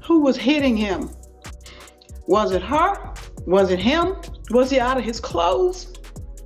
Who was hitting him? Was it her? Was it him? Was he out of his clothes?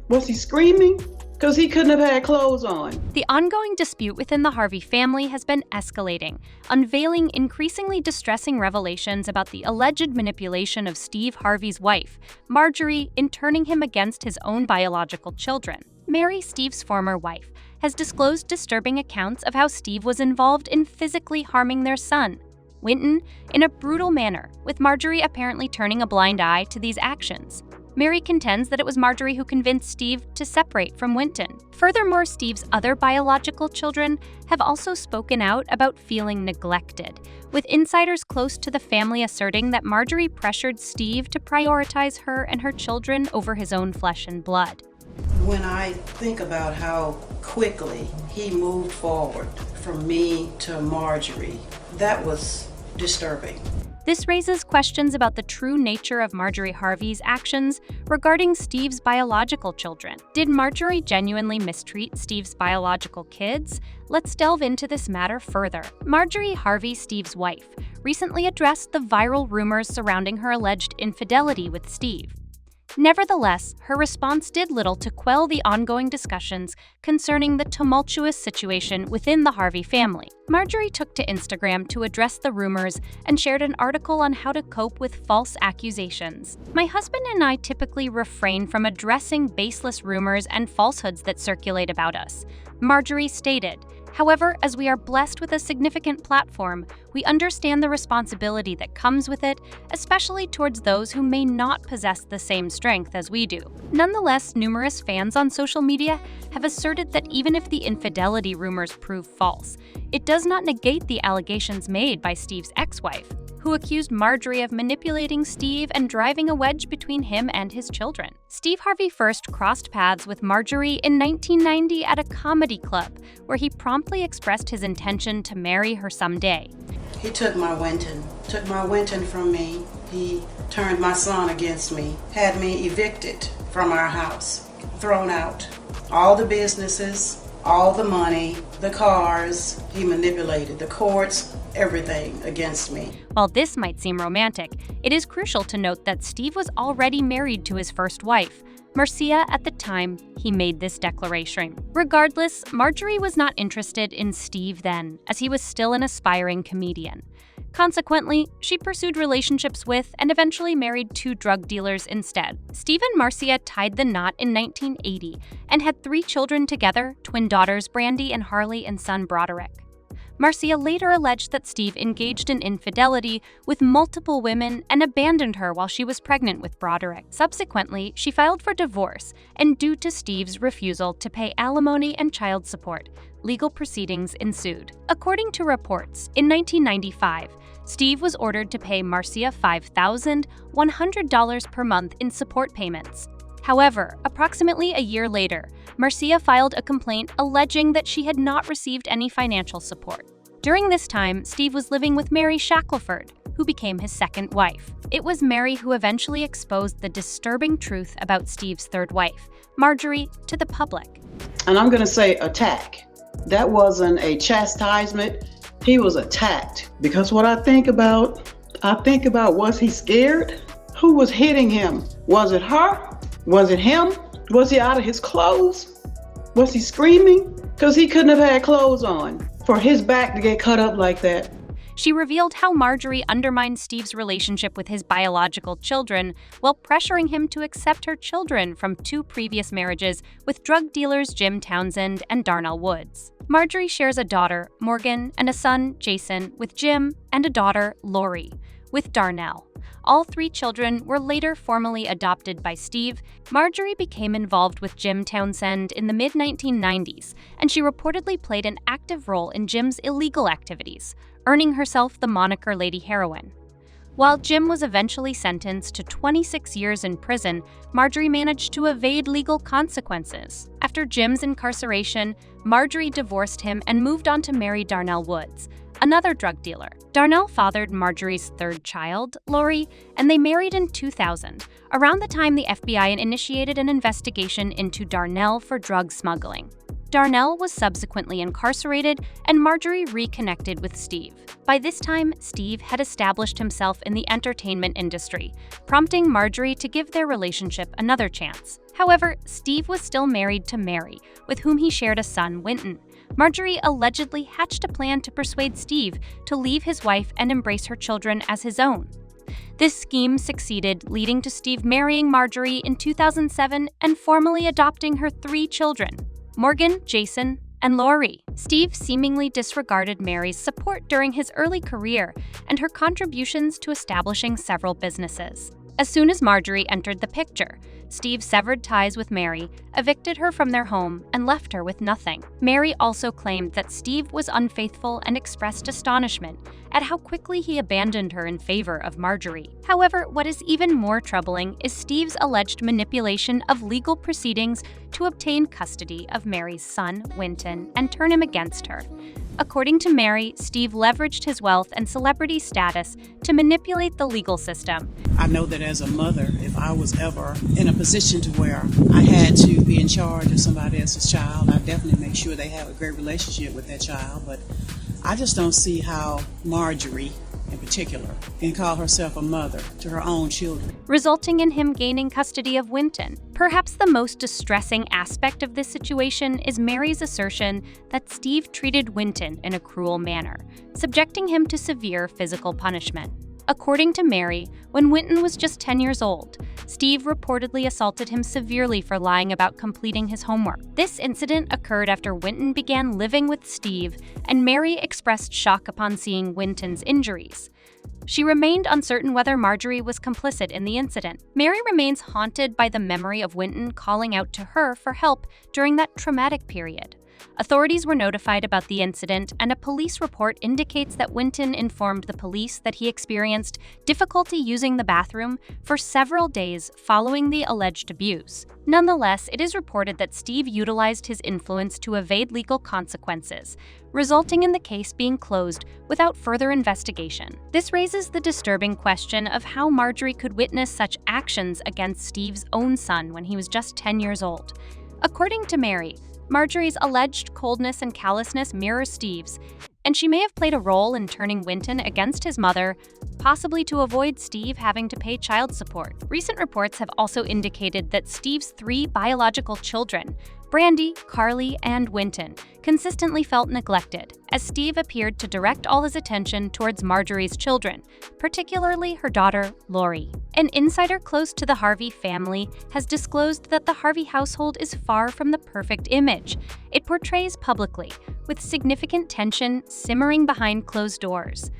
Was he screaming? Because he couldn't have had clothes on. The ongoing dispute within the Harvey family has been escalating, unveiling increasingly distressing revelations about the alleged manipulation of Steve Harvey's wife, Marjorie, in turning him against his own biological children. Mary, Steve's former wife, has disclosed disturbing accounts of how Steve was involved in physically harming their son, Winton, in a brutal manner, with Marjorie apparently turning a blind eye to these actions. Mary contends that it was Marjorie who convinced Steve to separate from Winton. Furthermore, Steve's other biological children have also spoken out about feeling neglected, with insiders close to the family asserting that Marjorie pressured Steve to prioritize her and her children over his own flesh and blood. When I think about how quickly he moved forward from me to Marjorie, that was disturbing. This raises questions about the true nature of Marjorie Harvey's actions regarding Steve's biological children. Did Marjorie genuinely mistreat Steve's biological kids? Let's delve into this matter further. Marjorie Harvey, Steve's wife, recently addressed the viral rumors surrounding her alleged infidelity with Steve. Nevertheless, her response did little to quell the ongoing discussions concerning the tumultuous situation within the Harvey family. Marjorie took to Instagram to address the rumors and shared an article on how to cope with false accusations. "My husband and I typically refrain from addressing baseless rumors and falsehoods that circulate about us," Marjorie stated. "However, as we are blessed with a significant platform, we understand the responsibility that comes with it, especially towards those who may not possess the same strength as we do." Nonetheless, numerous fans on social media have asserted that even if the infidelity rumors prove false, it does not negate the allegations made by Steve's ex-wife, who accused Marjorie of manipulating Steve and driving a wedge between him and his children. Steve Harvey first crossed paths with Marjorie in 1990 at a comedy club, where he promptly expressed his intention to marry her someday. He took my Winton from me. He turned my son against me, had me evicted from our house, thrown out. All the businesses, all the money, the cars, he manipulated, the courts, everything against me. While this might seem romantic, it is crucial to note that Steve was already married to his first wife, Marcia, at the time he made this declaration. Regardless, Marjorie was not interested in Steve then, as he was still an aspiring comedian. Consequently, she pursued relationships with and eventually married 2 drug dealers instead. Steve and Marcia tied the knot in 1980 and had 3 children together, twin daughters Brandy and Harley and son Broderick. Marcia later alleged that Steve engaged in infidelity with multiple women and abandoned her while she was pregnant with Broderick. Subsequently, she filed for divorce, and due to Steve's refusal to pay alimony and child support, legal proceedings ensued. According to reports, in 1995, Steve was ordered to pay Marcia $5,100 per month in support payments. However, approximately a year later, Marcia filed a complaint alleging that she had not received any financial support. During this time, Steve was living with Mary Shackelford, who became his second wife. It was Mary who eventually exposed the disturbing truth about Steve's third wife, Marjorie, to the public. And I'm going to say attack. That wasn't a chastisement. He was attacked. Because what I think about, was he scared? Who was hitting him? Was it her? Was it him? Was he out of his clothes? Was he screaming? Because he couldn't have had clothes on for his back to get cut up like that. She revealed how Marjorie undermined Steve's relationship with his biological children while pressuring him to accept her children from 2 previous marriages with drug dealers Jim Townsend and Darnell Woods. Marjorie shares a daughter, Morgan, and a son, Jason, with Jim, and a daughter, Lori, with Darnell. All 3 children were later formally adopted by Steve. Marjorie became involved with Jim Townsend in the mid-1990s, and she reportedly played an active role in Jim's illegal activities, earning herself the moniker Lady Heroin. While Jim was eventually sentenced to 26 years in prison, Marjorie managed to evade legal consequences. After Jim's incarceration, Marjorie divorced him and moved on to marry Darnell Woods, another drug dealer. Darnell fathered Marjorie's 3rd child, Lori, and they married in 2000, around the time the FBI initiated an investigation into Darnell for drug smuggling. Darnell was subsequently incarcerated, and Marjorie reconnected with Steve. By this time, Steve had established himself in the entertainment industry, prompting Marjorie to give their relationship another chance. However, Steve was still married to Mary, with whom he shared a son, Winton. Marjorie allegedly hatched a plan to persuade Steve to leave his wife and embrace her children as his own. This scheme succeeded, leading to Steve marrying Marjorie in 2007 and formally adopting her 3 children: Morgan, Jason, and Lori. Steve seemingly disregarded Mary's support during his early career and her contributions to establishing several businesses. As soon as Marjorie entered the picture, Steve severed ties with Mary, evicted her from their home, and left her with nothing. Mary also claimed that Steve was unfaithful and expressed astonishment at how quickly he abandoned her in favor of Marjorie. However, what is even more troubling is Steve's alleged manipulation of legal proceedings to obtain custody of Mary's son, Winton, and turn him against her. According to Mary, Steve leveraged his wealth and celebrity status to manipulate the legal system. I know that as a mother, if I was ever in a position to where I had to be in charge of somebody else's child, I'd definitely make sure they have a great relationship with that child. But I just don't see how Marjorie, in particular, can call herself a mother to her own children, resulting in him gaining custody of Winton. Perhaps the most distressing aspect of this situation is Mary's assertion that Steve treated Winton in a cruel manner, subjecting him to severe physical punishment. According to Mary, when Winton was just 10 years old, Steve reportedly assaulted him severely for lying about completing his homework. This incident occurred after Winton began living with Steve, and Mary expressed shock upon seeing Winton's injuries. She remained uncertain whether Marjorie was complicit in the incident. Mary remains haunted by the memory of Winton calling out to her for help during that traumatic period. Authorities were notified about the incident, and a police report indicates that Winton informed the police that he experienced difficulty using the bathroom for several days following the alleged abuse. Nonetheless, it is reported that Steve utilized his influence to evade legal consequences, resulting in the case being closed without further investigation. This raises the disturbing question of how Marjorie could witness such actions against Steve's own son when he was just 10 years old. According to Mary, Marjorie's alleged coldness and callousness mirror Steve's, and she may have played a role in turning Winton against his mother, possibly to avoid Steve having to pay child support. Recent reports have also indicated that Steve's 3 biological children, Brandy, Carly, and Winton, consistently felt neglected, as Steve appeared to direct all his attention towards Marjorie's children, particularly her daughter, Lori. An insider close to the Harvey family has disclosed that the Harvey household is far from the perfect image it portrays publicly, with significant tension simmering behind closed doors.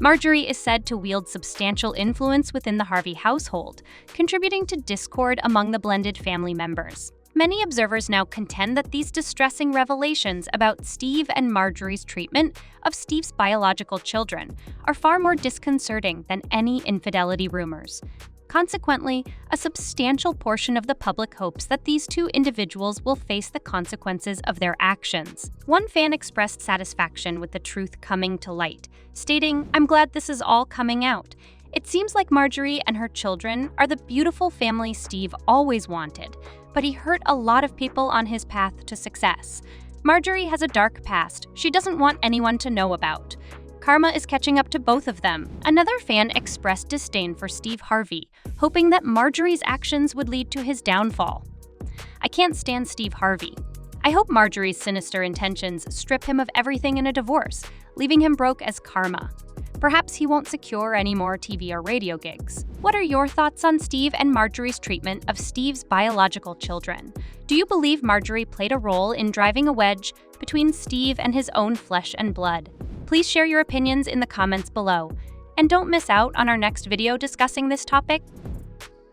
Marjorie is said to wield substantial influence within the Harvey household, contributing to discord among the blended family members. Many observers now contend that these distressing revelations about Steve and Marjorie's treatment of Steve's biological children are far more disconcerting than any infidelity rumors. Consequently, a substantial portion of the public hopes that these 2 individuals will face the consequences of their actions. One fan expressed satisfaction with the truth coming to light, stating, "I'm glad this is all coming out. It seems like Marjorie and her children are the beautiful family Steve always wanted, but he hurt a lot of people on his path to success. Marjorie has a dark past she doesn't want anyone to know about. Karma is catching up to both of them." Another fan expressed disdain for Steve Harvey, hoping that Marjorie's actions would lead to his downfall. "I can't stand Steve Harvey. I hope Marjorie's sinister intentions strip him of everything in a divorce, leaving him broke as karma. Perhaps he won't secure any more TV or radio gigs." What are your thoughts on Steve and Marjorie's treatment of Steve's biological children? Do you believe Marjorie played a role in driving a wedge between Steve and his own flesh and blood? Please share your opinions in the comments below. And don't miss out on our next video discussing this topic.